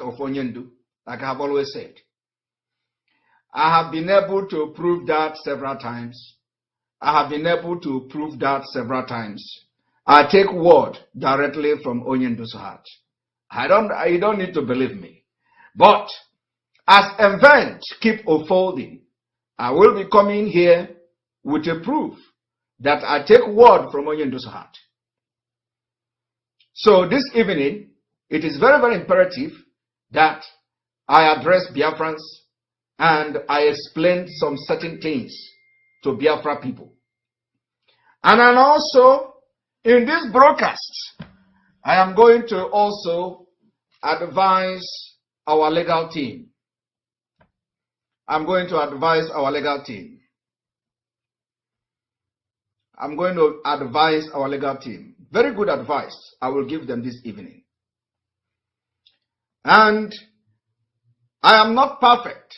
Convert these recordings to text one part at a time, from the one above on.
of Onyendu, like I have always said. I have been able to prove that several times. I have been able to prove that several times. I take word directly from Onyendu's heart. You don't need to believe me. But as events keep unfolding, I will be coming here with a proof that I take word from Onyendu's heart. So this evening, it is very, very imperative that I address Biafrans and I explain some certain things to Biafra people. And then also, in this broadcast, I am going to also advise our legal team. I'm going to advise our legal team. I'm going to advise our legal team. Very good advice I will give them this evening. And I am not perfect.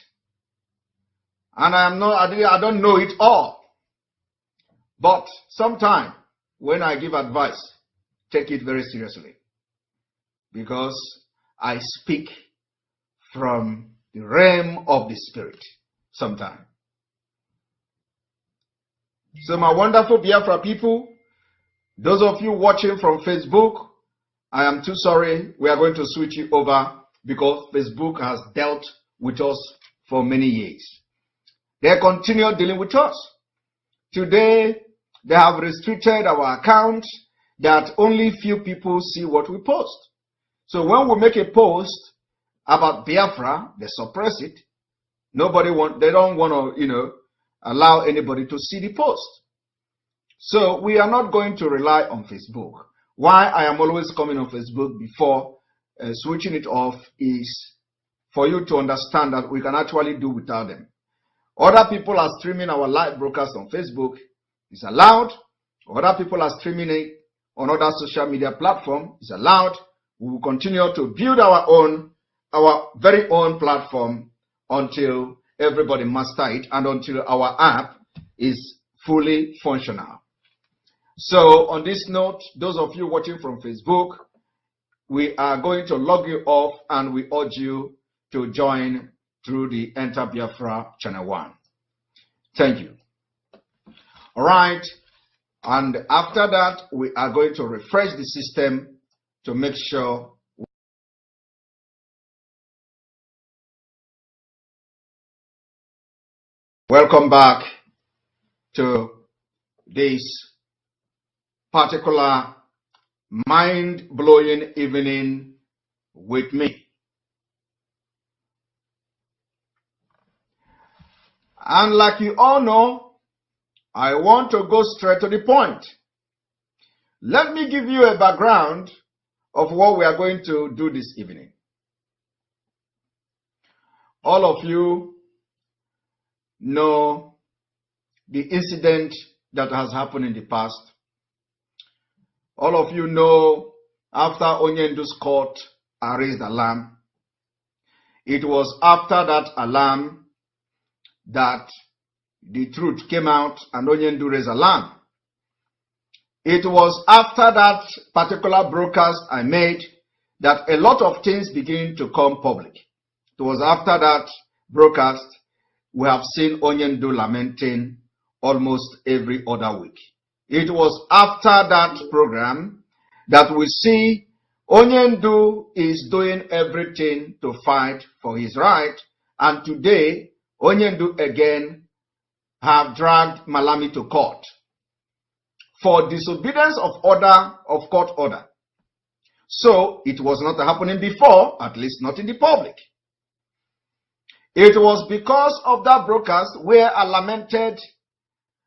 And I don't know it all. But sometimes when I give advice, take it very seriously. Because I speak from the realm of the spirit sometimes. So my wonderful Biafra people, those of you watching from Facebook, I am too sorry. We are going to switch you over because Facebook has dealt with us for many years. They continue dealing with us. Today, they have restricted our account that only few people see what we post. So when we make a post about Biafra, they suppress it. They don't want to, allow anybody to see the post. So we are not going to rely on Facebook. Why I am always coming on Facebook before switching it off is for you to understand that we can actually do without them. Other people are streaming our live broadcast on Facebook. It's allowed. Other people are streaming it on other social media platforms. It's allowed. We will continue to build our very own platform until everybody master it and until our app is fully functional. So on this note, those of you watching from Facebook, we are going to log you off and we urge you to join through the Enter Biafra Channel 1. Thank you. All right. And after that, we are going to refresh the system to make sure welcome back to this particular mind-blowing evening with me. And like you all know, I want to go straight to the point. Let me give you a background of what we are going to do this evening. All of you know the incident that has happened in the past. All of you know after Onyendu's court raised alarm. It was after that alarm that the truth came out and Onyendu raised alarm. It was after that particular broadcast I made that a lot of things began to come public. It was after that broadcast we have seen Onyendu lamenting almost every other week. It was after that program that we see Onyendu is doing everything to fight for his right, and today Onyendu again have dragged Malami to court for disobedience of court order. So it was not happening before, at least not in the public. It was because of that broadcast where I lamented,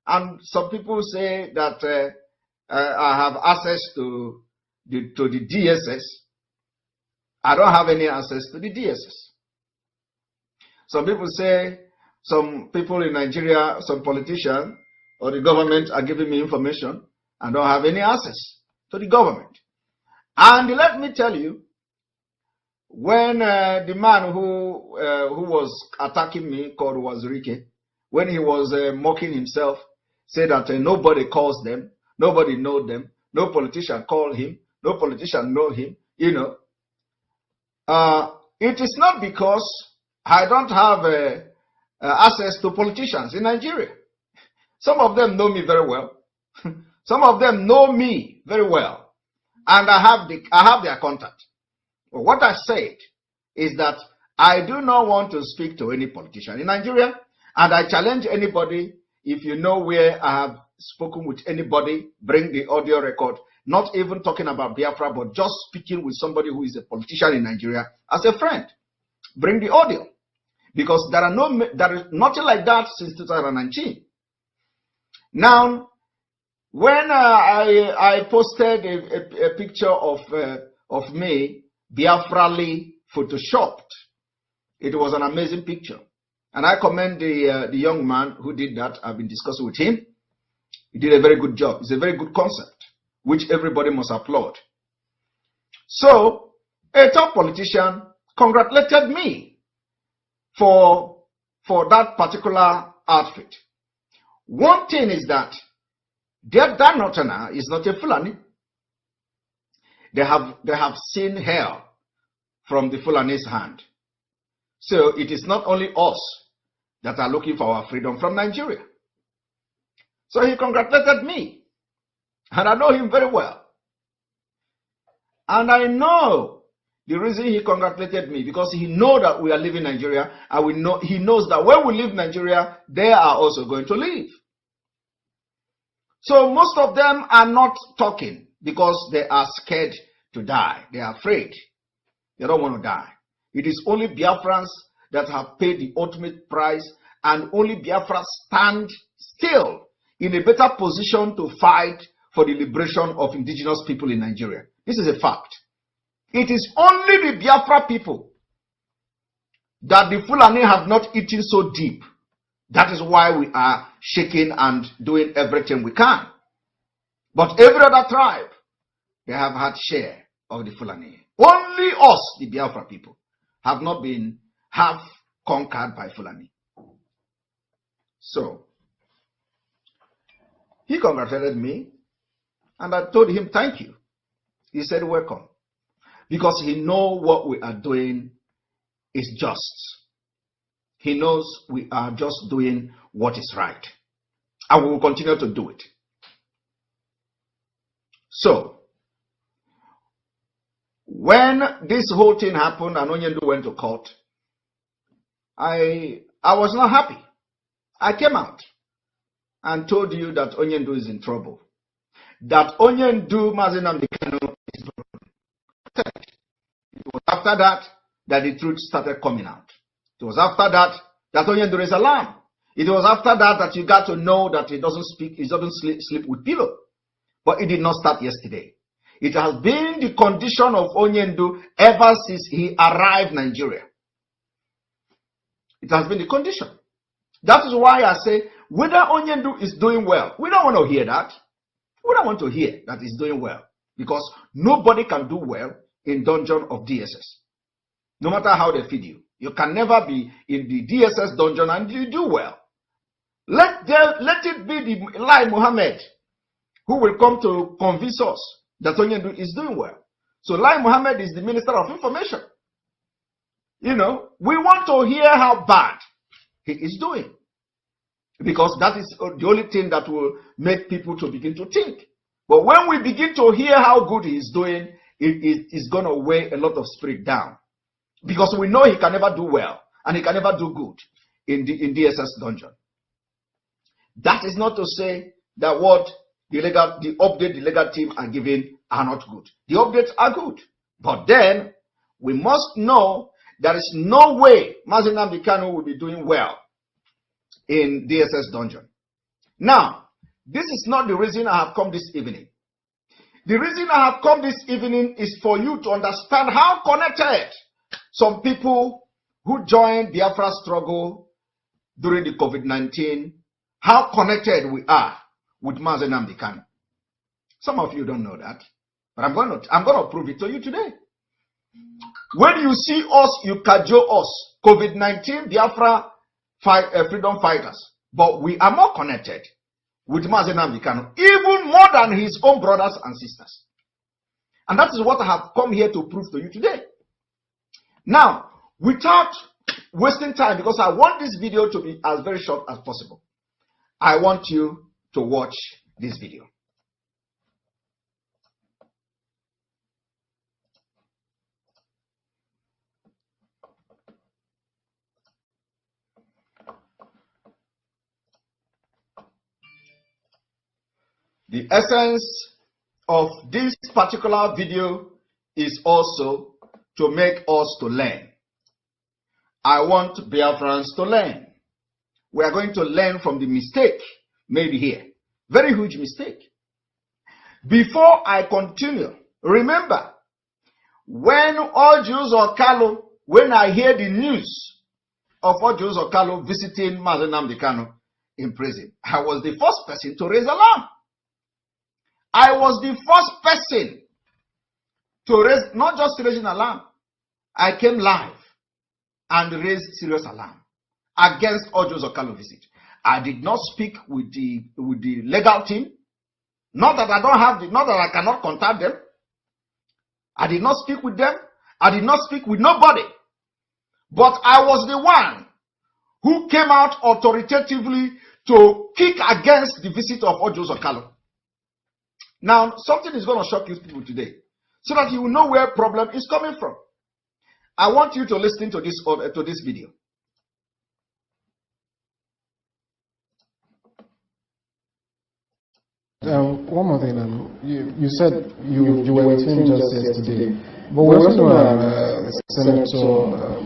and some people say that I have access to the DSS. I don't have any access to the DSS. Some people say, some people in Nigeria, some politicians or the government are giving me information. I don't have any access to the government. And let me tell you, when the man who was attacking me, called Wazirike, when he was mocking himself, said that nobody calls them, nobody knows them, no politician call him, no politician know him, it is not because I don't have access to politicians in Nigeria. Some of them know me very well. Some of them know me very well. And I have their contact. But what I said is that I do not want to speak to any politician in Nigeria. And I challenge anybody, if you know where I have spoken with anybody, bring the audio record. Not even talking about Biafra, but just speaking with somebody who is a politician in Nigeria as a friend. Bring the audio. Because there is nothing like that since 2019. Now, when I posted a picture of me, Biafrally photoshopped, it was an amazing picture. And I commend the young man who did that. I've been discussing with him. He did a very good job. It's a very good concept, which everybody must applaud. So, a top politician congratulated me for that particular outfit. One thing is that that Northerner is not a Fulani. They have seen hell from the Fulani's hand. So it is not only us that are looking for our freedom from Nigeria. So he congratulated me. And I know him very well. And I know the reason he congratulated me, because he knows that we are leaving Nigeria, and he knows that when we leave Nigeria, they are also going to leave. So most of them are not talking because they are scared to die. They are afraid. They don't want to die. It is only Biafrans that have paid the ultimate price, and only Biafrans stand still in a better position to fight for the liberation of indigenous people in Nigeria. This is a fact. It is only the Biafra people that the Fulani have not eaten so deep. That is why we are shaking and doing everything we can. But every other tribe, they have had share of the Fulani. Only us, the Biafra people, have not been half conquered by Fulani. So, he congratulated me, and I told him thank you. He said welcome. Because he knows what we are doing is just. He knows we are just doing what is right. And we will continue to do it. So, when this whole thing happened and Onyendu went to court, I was not happy. I came out and told you that Onyendu is in trouble. That Onyendu, Mazi Nnamdi Kanu, is broken. It was after that the truth started coming out. It was after that Onyendu is alarmed. It was after that you got to know that he doesn't speak, he doesn't sleep with pillow. But it did not start yesterday. It has been the condition of Onyendu ever since he arrived in Nigeria. It has been the condition. That is why I say, whether Onyendu is doing well, we don't want to hear that. We don't want to hear that he's doing well. Because nobody can do well in dungeon of DSS. No matter how they feed you. You can never be in the DSS dungeon and you do well. Let it be the Lai Mohammed who will come to convince us that Onyendu is doing well. So Lai Mohammed is the Minister of Information. You know, we want to hear how bad he is doing. Because that is the only thing that will make people to begin to think. But when we begin to hear how good he is doing, it is going to weigh a lot of spirit down. Because we know he can never do well, and he can never do good in DSS dungeon. That is not to say that what the update the legal team are giving are not good. The updates are good. But then, we must know there is no way Mazi Nnamdi Kanu will be doing well in DSS dungeon. Now, this is not the reason I have come this evening. The reason I have come this evening is for you to understand how connected some people who joined Biafra struggle during the COVID-19, how connected we are with Mazi Nnamdi Kanu. Some of you don't know that, but I'm going to prove it to you today. When you see us, you cajole us. COVID-19, Biafra freedom fighters, but we are more connected with Mazi Nnamdi Kanu, even more than his own brothers and sisters. And that is what I have come here to prove to you today. Now, Without wasting time, because I want this video to be as very short as possible, I want you to watch this video. The essence of this particular video is also to make us to learn. I want Biafrans to learn. We are going to learn from the mistake made here. Very huge mistake. Before I continue, remember, when Ojus Okalo, when I hear the news of Ojus Okalo visiting Mazi Nnamdi Kanu in prison, I was the first person to raise alarm. I was the first person to raise, not just raise an alarm, I came live and raised serious alarm against Ojus Okalo visit. I did not speak with the legal team. Not that I don't have the, not that I cannot contact them. I did not speak with them. I did not speak with nobody. But I was the one who came out authoritatively to kick against the visit of Ojus Okalo. Now, something is going to shock you people today, so that you will know where problem is coming from. I want you to listen to this video. One more thing, you said you were with him just yesterday, but we also know Senator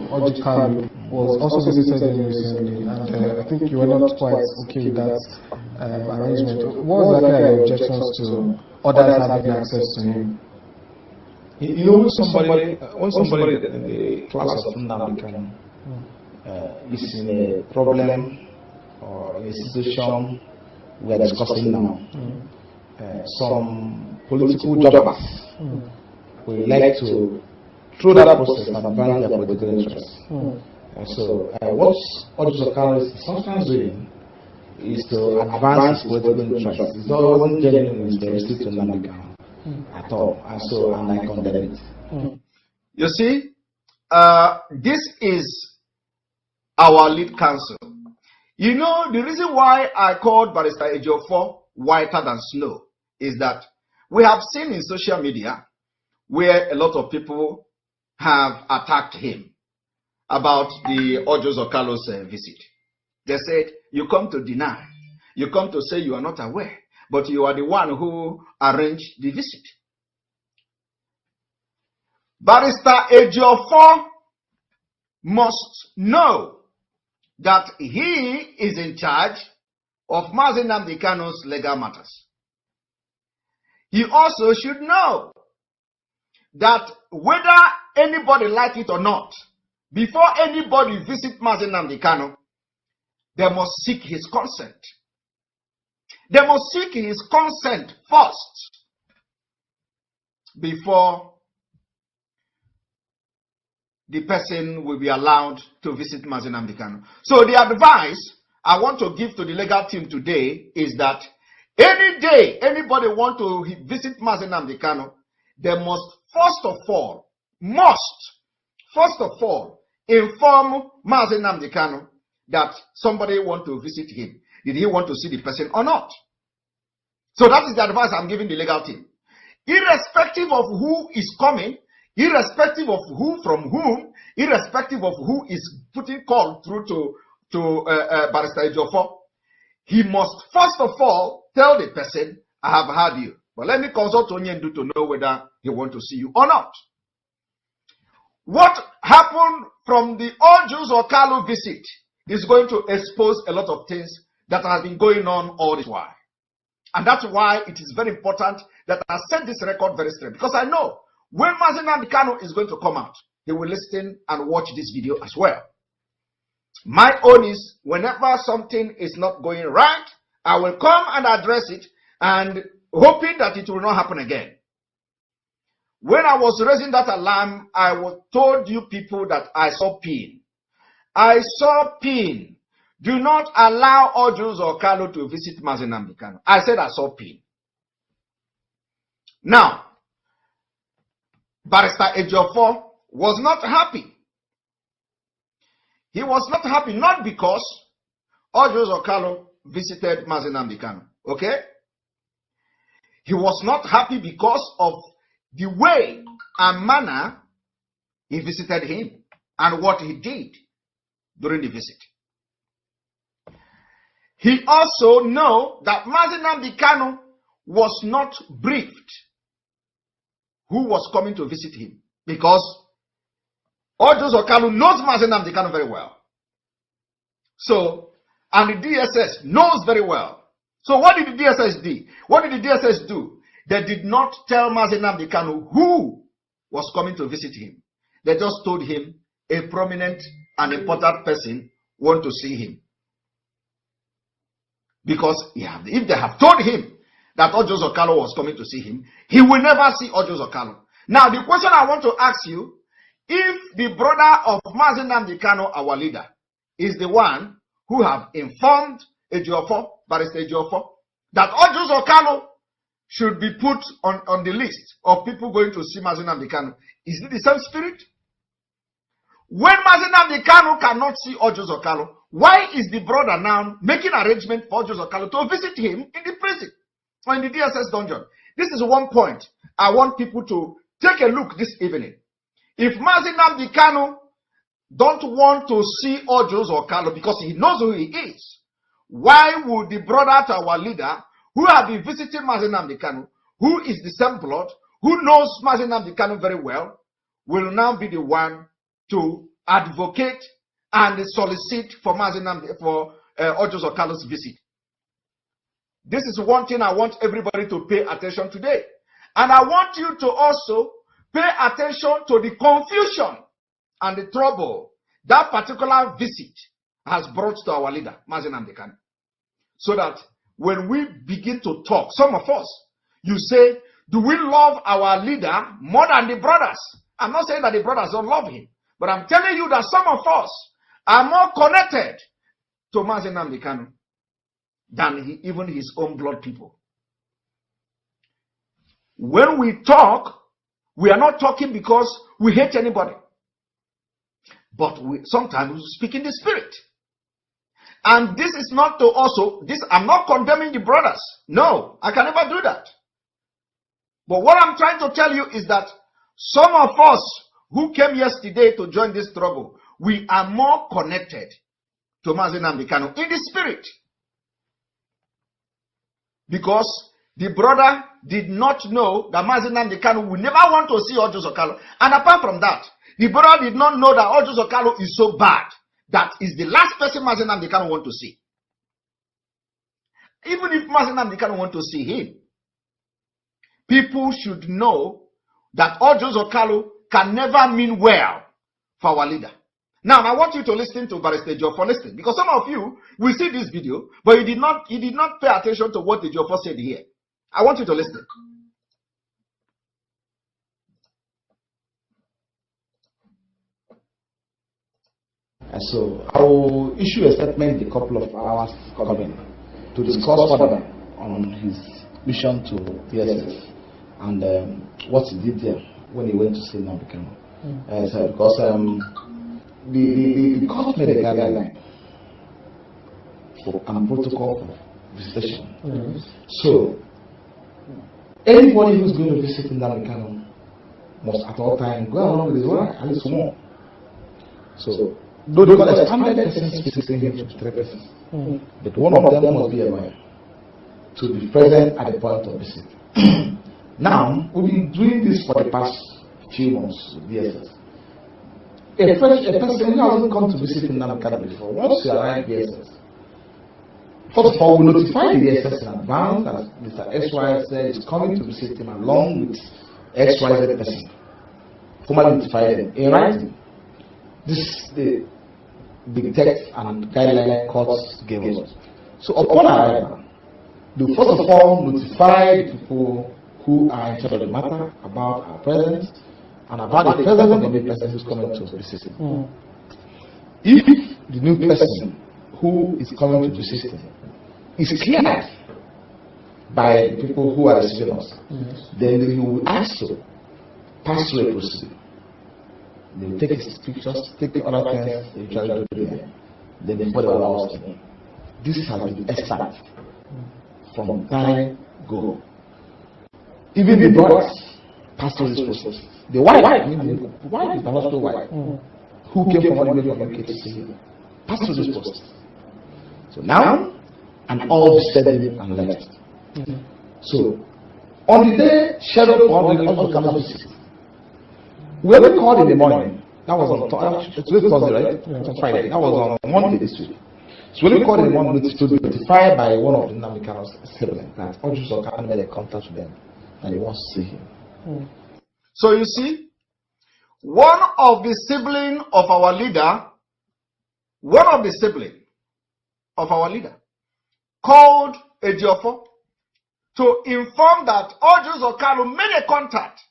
Nnamdi Kanu was also visited him recently, and I think you were not quite okay with that arrangement. What was exactly your objections to others having access to him? You know, when somebody in the class of Nnamdi Kanu is in a problem or in a situation we are discussing now, some political jobbers would like to through that process and advance their political interests. And so what Ojus Okalo is sometimes doing is to advance his political interests. It wasn't genuinely interested to Nnamdi Kanu at all, and I condemn it. You see, this is our lead counsel. You know, the reason why I called Barrister Ejiofor whiter than snow is that we have seen in social media where a lot of people have attacked him about the Ojus Okalo's visit. They said, you come to deny, you come to say you are not aware, but you are the one who arranged the visit. Barrister Ejiofor must know that he is in charge of Mazi Nnamdi Kanu's legal matters. He also should know that whether anybody like it or not, before anybody visit Mazi Nnamdi Kanu, they must seek his consent. They must seek his consent first before the person will be allowed to visit Mazi Nnamdi Kanu. So the advice I want to give to the legal team today is that any day anybody want to visit Mazi Nnamdi Kanu, they must first of all inform Mazi Nnamdi Kanu that somebody want to visit him. Did he want to see the person or not? So that is the advice I'm giving the legal team. Irrespective of who is coming, irrespective of who from whom, irrespective of who is putting call through to Barrister Ejiofor, he must first of all tell the person, I have heard you, but let me consult Onyendu to know whether he wants to see you or not. What happened from the Ojus Okalo visit is going to expose a lot of things that have been going on all this while. And that's why it is very important that I set this record very straight, because I know when Mazi Nnamdi Kanu is going to come out, he will listen and watch this video as well. My own is, whenever something is not going right, I will come and address it, and hoping that it will not happen again. When I was raising that alarm, I told you people that I saw pain. I saw pain. Do not allow Ojus Okalo to visit Mazi Nnamdi Kanu. I said I saw pain. Now, Barrister Ejiofor was not happy He was not happy, not because Ojos Okalo visited Mazi Nnamdi Kanu. Okay? He was not happy because of the way and manner he visited him and what he did during the visit. He also knew that Mazi Nnamdi Kanu was not briefed who was coming to visit him, because Ojos Okalo knows Mazi Nnamdi Kanu very well. So, and the DSS knows very well. So what did the DSS do? What did the DSS do? They did not tell Mazi Nnamdi Kanu who was coming to visit him. They just told him a prominent and important person want to see him. Because if they have told him that Ojos Okalo was coming to see him, he will never see Ojos Okalo. Now, the question I want to ask you, if the brother of Mazi Nnamdi Kanu, our leader, is the one who have informed Ejiofor, Barrister Ejiofor, that Ojos Okalo should be put on the list of people going to see Mazi Nnamdi Kanu, is it the same spirit? When Mazi Nnamdi Kanu cannot see Ojos Okalo, why is the brother now making arrangement for Ojos Okalo to visit him in the prison or in the DSS dungeon? This is one point I want people to take a look this evening. If Mazi Nnamdi Kanu don't want to see Ojos Okalo because he knows who he is, why would the brother to our leader, who have been visiting Mazi Nnamdi Kanu, who is the same blood, who knows Mazi Nnamdi Kanu very well, will now be the one to advocate and solicit for Ojos Okalo's visit? This is one thing I want everybody to pay attention today. And I want you to also pay attention to the confusion and the trouble that particular visit has brought to our leader, Mazi Nnamdi Kanu. So that when we begin to talk, some of us, you say, do we love our leader more than the brothers? I'm not saying that the brothers don't love him, but I'm telling you that some of us are more connected to Mazi Nnamdi Kanu than even his own blood people. When we talk, we are not talking because we hate anybody. But sometimes we speak in the spirit. And this is not to also, I'm not condemning the brothers. No, I can never do that. But what I'm trying to tell you is that some of us who came yesterday to join this struggle, we are more connected to Mazi Nnamdi Kanu in the spirit. Because the brother did not know that Mazi Nnamdi Kanu will never want to see Ojos Okalo. And apart from that, the brother did not know that Ojos Okalo is so bad that is the last person Mazi Nnamdi Kanu want to see. Even if Mazi Nnamdi Kanu want to see him, people should know that Ojos Okalo can never mean well for our leader. Now, I want you to listen to Barrister Ejiofor. Listen, because some of you will see this video, but you did not pay attention to what Ejiofor said here. I want you to listen. And so I will issue a statement in a couple of hours coming to discuss further on his mission to DSS and what he did there when he went to see Nnamdi Kanu. So because the court made a guideline for and protocol for visitation. So anybody who's going to visit Nnamdi Kanu must at all times go along with his wife, at least one. So though they got expanded persons visiting him to 3 persons, but one of them must be a lawyer to be present at the point of visit. Now we've been doing this for the past few months with DSS. A person who hasn't come to visit Nnamdi Kanu before, once you arrive at DSS, first of all, we notify the DSS in advance that Mr. XYZ is coming to visit him along with XYZ person. Formally notify them in writing. This is the text and guideline courts gave us. So upon arrival, they first of all notify the people who are in charge of the matter about our presence and about the presence of the new person who's coming to visit him. If the new person who is coming to visit him is cleared by the people who are receiving us, then he will also pass through a procedure. They will take his pictures, take the other things they usually do there. Then before they allow us in. This has been established from time go. Even the brothers passed through this process. The wife, the biological wife, who came from all the way from UK to see him, passed through this process. So now, and all deserted him and left. So, on the day scheduled for the Oscar visit, when we called in the morning, that was on Thursday, right? Friday. That was on Monday this week. So when we called in the morning to be notified by one of the Nnamdi Kanu's siblings that Ojuso Kanu made a contact with them and he wants to see him. So you see, one of the siblings of our leader, called Ejiofor to inform that Ojuso Kanu made a contact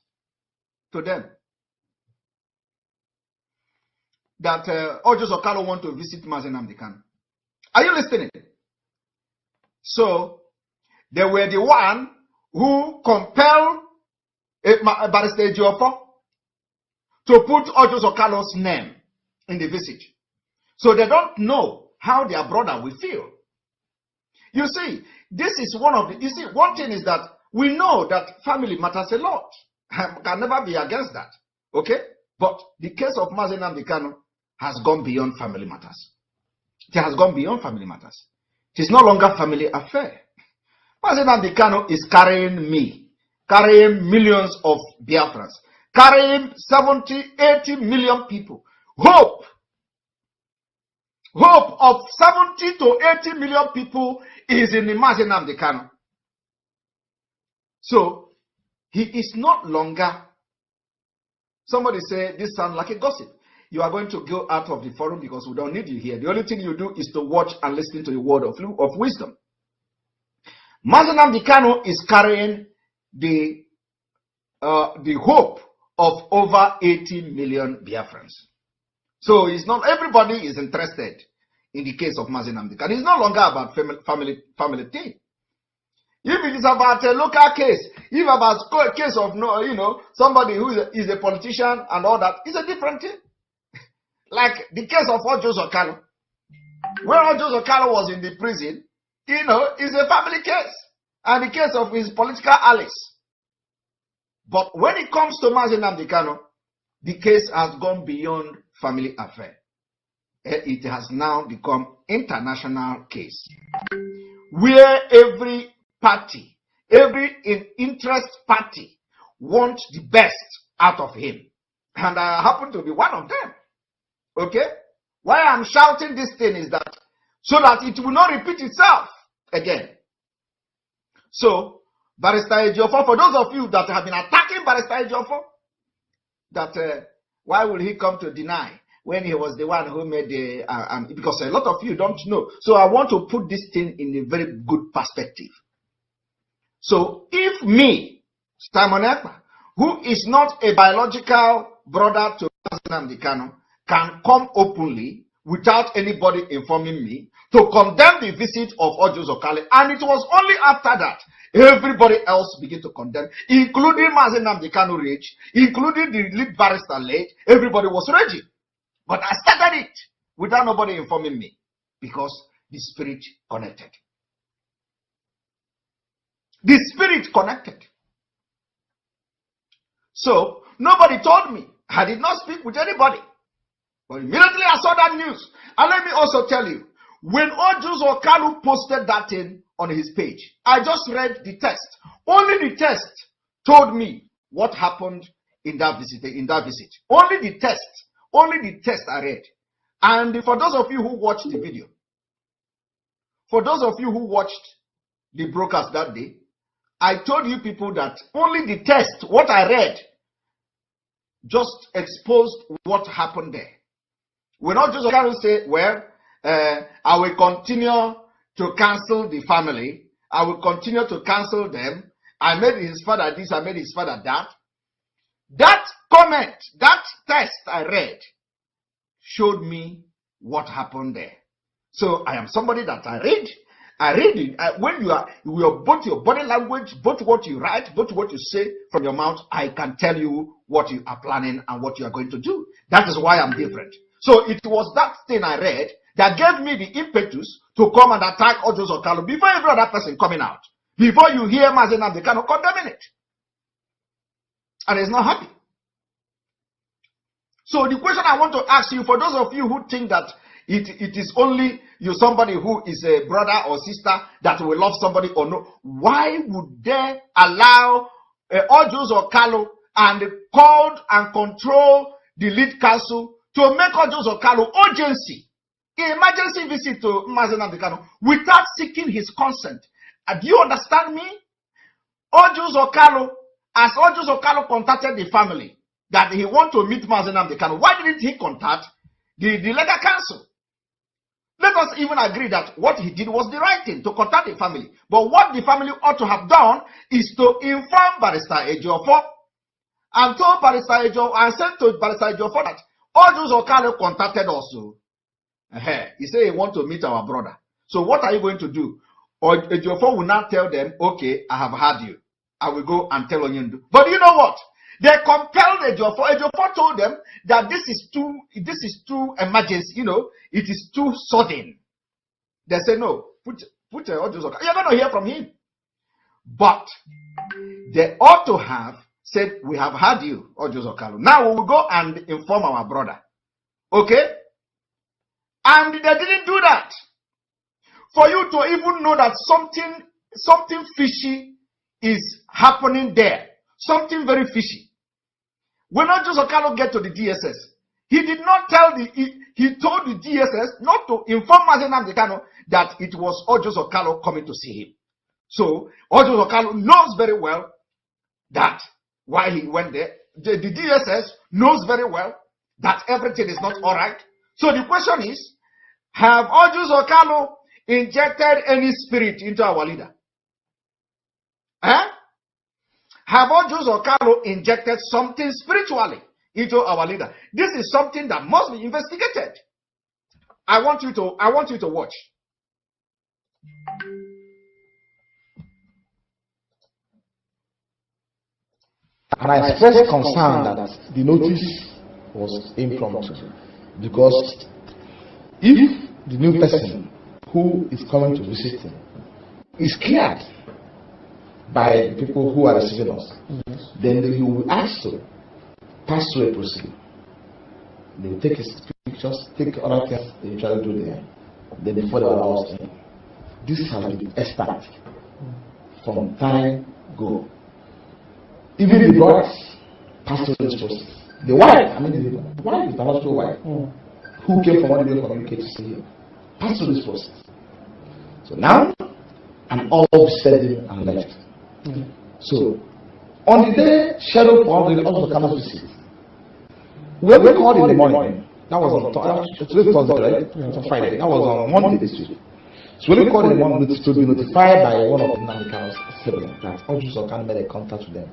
to them. That Ojuso Kanu want to visit Mazi Nnamdi Kanu. Are you listening? So, they were the one who compelled Barrister Ejiofor to put Ojuso Kanu's name in the visit. So they don't know how their brother will feel. You see, this is one of the, one thing is that we know that family matters a lot. I can never be against that. Okay? But the case of Mazi Nnamdi Kanu has gone beyond family matters. It has gone beyond family matters. It is no longer family affair. Mazi Nnamdi Kanu is carrying me, carrying millions of Biafrans, carrying 70, 80 million people. Hope of 70 to 80 million people is in the Mazi Nnamdi Kanu. So, he is not longer, somebody say, this sounds like a gossip. You are going to go out of the forum because we don't need you here. The only thing you do is to watch and listen to the word of wisdom. Mazi Nnamdi Kanu is carrying the hope of over 80 million Biafrans. So it's not everybody is interested in the case of Mazi Nnamdi Kanu. It's no longer about family thing. If it is about a local case, if about a case of somebody who is a politician and all that, it's a different thing. Like the case of Ojuso Kanu. When Ojuso Kanu was in the prison, it's a family case. And the case of his political allies. But when it comes to Mazi Nnamdi Kanu, the case has gone beyond family affair. It has now become international case. Where every party, every interest party wants the best out of him. And I happen to be one of them. Okay? Why I'm shouting this thing is that so that it will not repeat itself again. So, Barrister Ejiofor, for those of you that have been attacking Barrister Ejiofor, that why will he come to deny when he was the one who made the, because a lot of you don't know. So I want to put this thing in a very good perspective. So if me, Simon Ekpa, who is not a biological brother to Nnamdi Kanu, can come openly without anybody informing me to condemn the visit of Ojuso Kanu, and it was only after that everybody else began to condemn, including Mazi Nnamdi Kanu rage, including the lead barrister late, everybody was raging. But I started it without nobody informing me because the spirit connected. The spirit connected. So nobody told me. I did not speak with anybody. But immediately I saw that news. And let me also tell you, when Ojuso Kanu posted that thing on his page, I just read the text. Only the text told me what happened in that visit. Only the text I read. And for those of you who watched the video, for those of you who watched the broadcast that day, I told you people that only the text, what I read, just exposed what happened there. When Ojuso Kanu say, well, I will continue to cancel the family. I will continue to cancel them. I made his father this, I made his father that. That comment, that text I read, showed me what happened there. So I am somebody that I read, I read it. When you are both your body language, both what you write, both what you say from your mouth, I can tell you what you are planning and what you are going to do. That is why I'm different. So it was that thing I read that gave me the impetus to come and attack Ojos Okalu before every other person coming out. Before you hear Mazi Nnamdi Kanu condemning it. And he's not happy. So the question I want to ask you, for those of you who think that it is only you, somebody who is a brother or sister, that will love somebody or no, why would they allow Ojos Okalu and called and control the lead council to make Ojos Okalu urgency, emergency visit to Mazi Nnamdi Kanu without seeking his consent? Do you understand me? Ojos Okalu, as Ojos Okalu contacted the family that he want to meet Mazi Nnamdi Kanu, why didn't he contact the legal council? Let us even agree that what he did was the right thing, to contact the family. But what the family ought to have done is to inform Barrister Ejiofor and told Barrister Ejiofor and said to Barrister Ejiofor that Ojos Okalu contacted us. He said he want to meet our brother. So what are you going to do? Or Ejiofor will not tell them, okay, I have heard you. I will go and tell Onyendu. But you know what? They compelled Ejiofor. Ejiofor told them that this is too emergency, it is too sudden. They say no, put Ojos Okalu. You're going to hear from him. But they ought to have said, we have heard you, Ojos Okalu. Now we will go and inform our brother. Okay? And they didn't do that. For you to even know that something fishy is happening there. Something very fishy. When Ojos Okalu get to the DSS, he did not tell he told the DSS not to inform Mazi Nnamdi Kanu that it was Ojos Okalu coming to see him. So Ojos Okalu knows very well that why he went there. The DSS knows very well that everything is not all right. So the question is, have Ojos Okalu injected any spirit into our leader? Have Ojos Okalu injected something spiritually into our leader? This is something that must be investigated. I want you to watch. And I expressed concern that the notice was impromptu, because if the new person who is coming to visit him is cleared by people who are receiving us, then he will be asked to pass through a procedure. They will take his pictures, take other things they usually do there, then before they allow us in. This has been established from time go. Even the brothers pass through this process. The wife, the wife, the biological wife, who came from one day from UK to see him, passed through this process. So now, and all said him and left. So, on the day scheduled for the Okalu visit, when we called in the morning, that was on Thursday, right? On Friday. That was on Monday this week. So when we called in the morning to be notified by one of the Nnamdi Kanu's siblings that Ojos Okalu made a contact with them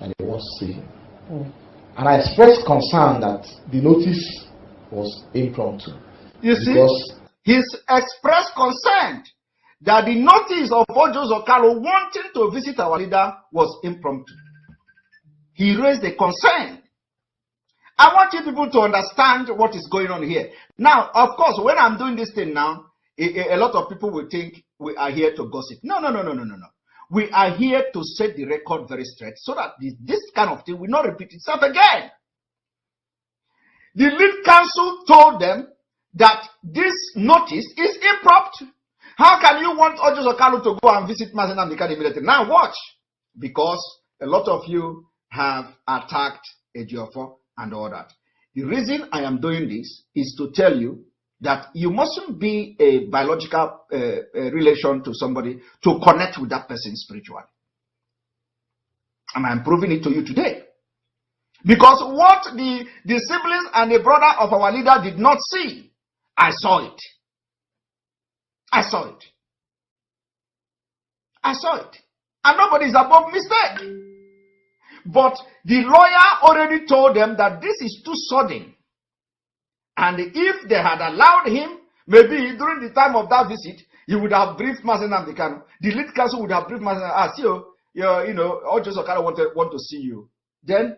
and they want to see him. And I expressed concern that the notice was impromptu. You see, he's expressed concern that the notice of Ojos Okalu wanting to visit our leader was impromptu. He raised a concern. I want you people to understand what is going on here. Now, of course, when I'm doing this thing now, a lot of people will think we are here to gossip. No. We are here to set the record very straight so that this kind of thing will not repeat itself again. The lead counsel told them that this notice is impromptu. How can you want Ojos Okalu to go and visit Mazi Nnamdi Kanu immediately? Now watch. Because a lot of you have attacked Ejiofor and all that. The reason I am doing this is to tell you that you mustn't be a biological relation to somebody to connect with that person spiritually. And I'm proving it to you today. Because what the siblings and the brother of our leader did not see, I saw it. I saw it. And nobody is above mistake. But the lawyer already told them that this is too sudden. And if they had allowed him, maybe during the time of that visit, You would have briefed Mazi Nnamdi Kanu. The lead counsel would have briefed Mazi Nnamdi Kanu. You know, Ojo Sokara want to see you. Then,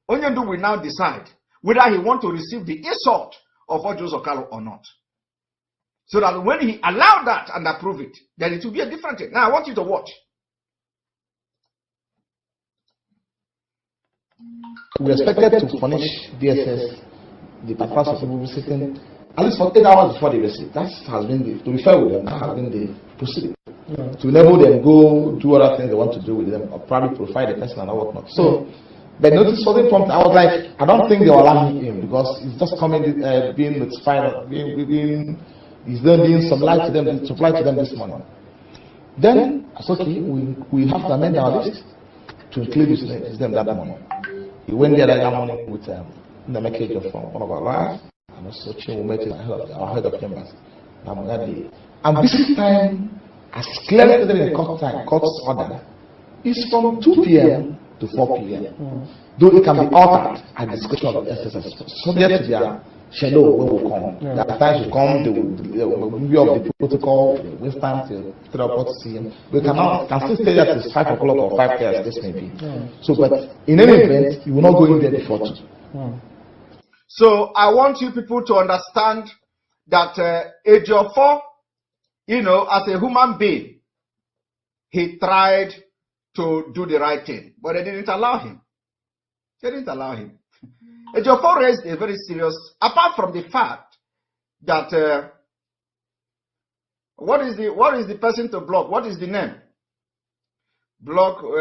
Onyendu will now decide whether he wants to receive the insult of Ojo Sokara or not. So that when he allowed that and approve it, then it will be a different thing. Now, I want you to watch. We expected to furnish DSS the purpose of people visiting at least for 8 hours before they visit. That has been the, to be fair with them, that has been the procedure. Yeah. To enable them go do other things they want to do with them, or probably profile the person and whatnot. So, but notice wasn't prompt. I was like, I don't think they will allow him in because it's just coming, being notified, he's then being supplied to them this morning. Then I said, okay, we have to amend our list to include his name that morning. He went there that morning with the message from one of our lawyers. And also we met our head of chambers. And this time, as clearly stated in the court's order, is from 2 p.m. to 4 p.m. Though it can be altered at the discretion of the SSS, subject to their schedule when we come. There are times we come, they will review of the protocol, we stand till 3 o'clock to see him. We can still stay there till 5 o'clock or 5 p.m. as this may be. So, but in any event, you will not go in there before 2. So I want you people to understand that Ejiofor, you know, as a human being, he tried to do the right thing, but they didn't allow him. They didn't allow him. Ejiofor raised a very serious, apart from the fact that what is the person to block? What is the name? Block.